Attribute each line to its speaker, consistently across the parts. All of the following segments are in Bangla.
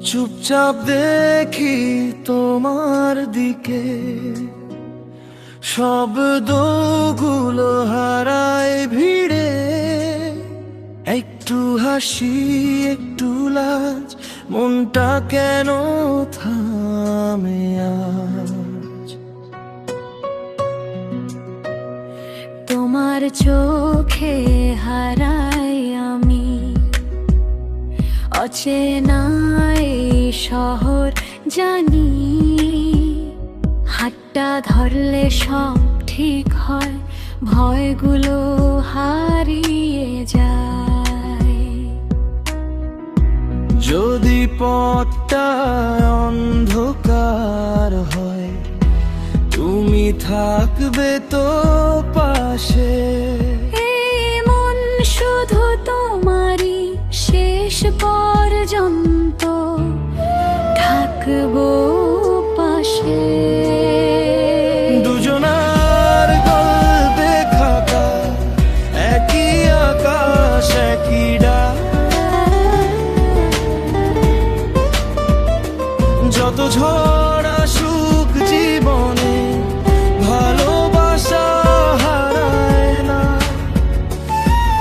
Speaker 1: চুপচাপ দেখি তোমার দিকে, শব্দগুলো হারায় ভিড়ে। একটু হাসি একটু লাজ, মনটা কেন থামে আজ।
Speaker 2: তোমার চোখে হারাই আমি অচেনা এই শহর জানি। হাতটা ধরলে সব ঠিক হয়, ভয়গুলো হারিয়ে যায়।
Speaker 1: যদি পথটা অন্ধকার হয়, তুমি থাকবে তো পাশে।
Speaker 2: এই মন শুধু তোমারই, শেষ পর্যন্ত থাকবো পাশে।
Speaker 1: দুজনার গল্পে খাতা, একই আকাশ একই ডাক। যত ঝড় আসুক জীবনে, ভালোবাসা হারায় না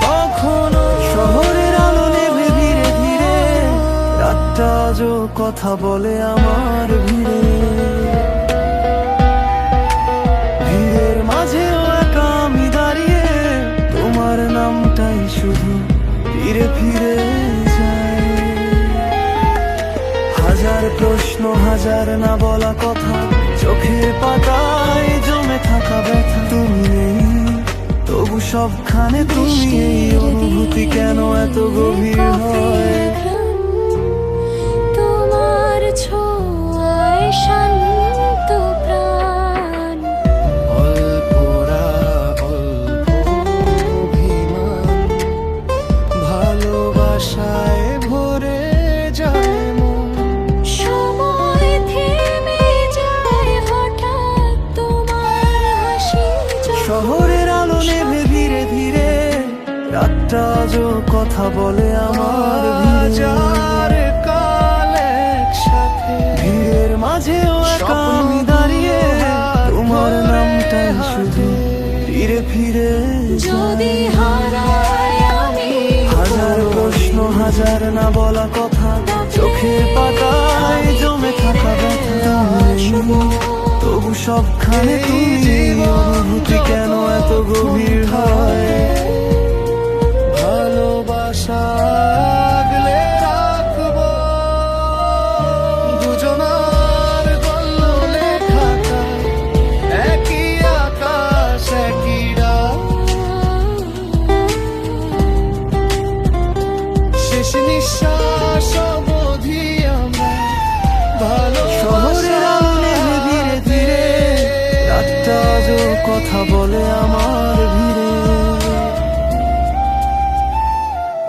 Speaker 1: কখনো। শহরের আলো নেভে ধীরে ধীরে, রাতটা আজও কথা বলে আমার ভিড়ে। ভিড়ের মাঝেও একা আমি দাঁড়িয়ে, তোমার নামটাই শুধু ফিরে ফিরে যায়। হাজার প্রশ্ন হাজার না বলা কথা, চোখের পাতায় জমে থাকা ব্যথা। তুমি নেই তবু সবখানে তুমি, এই অনুভূতি কেন এত গভীর হয়।
Speaker 2: তোমার ছোঁয়ায় শান্ত প্রাণ,
Speaker 1: অল্প রাগ, অল্প অভিমান, ভালোবাসায় ভরে যায় মন।
Speaker 2: সময় থেমে যায় হঠাৎ তোমার হাসি যখন।
Speaker 1: শহরের আলো নেভে ধীরে ধীরে, রাতটা আজও কথা বলে আমার ভিড়ে। কাল একসাথে ভিড়ের মাঝেও একা আমি দাঁড়িয়ে, তোমার নামটাই শুধু ফিরে ফিরে
Speaker 2: যদি
Speaker 1: যায়।
Speaker 2: হারাই আমি
Speaker 1: হাজার প্রশ্ন হাজার না বলা কথা, চোখের পাতায় জমে থাকা ব্যথা। তবু সবখানে তুমি, অনুভূতি কেন এত গভীর হয়। ভালোবাসা আগলে রাখবো, দুজনার গল্প লেখা, একই আকাশ একই রাত। শেষ নিঃশ্বাস অবধি আমরা ভালোবাসা। ধীরে ধীরে রাতটা আজও কথা বলে আমার ভিড়ে।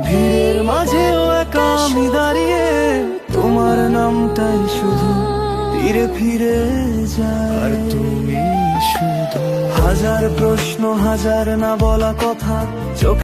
Speaker 1: ভিড়ের মাঝেও একা আমি দাঁড়িয়ে, তোমার নামটাই শুধু ফিরে ফিরে যায়। আর তুমি শুধু। হাজার প্রশ্ন হাজার না বলা কথা, চোখ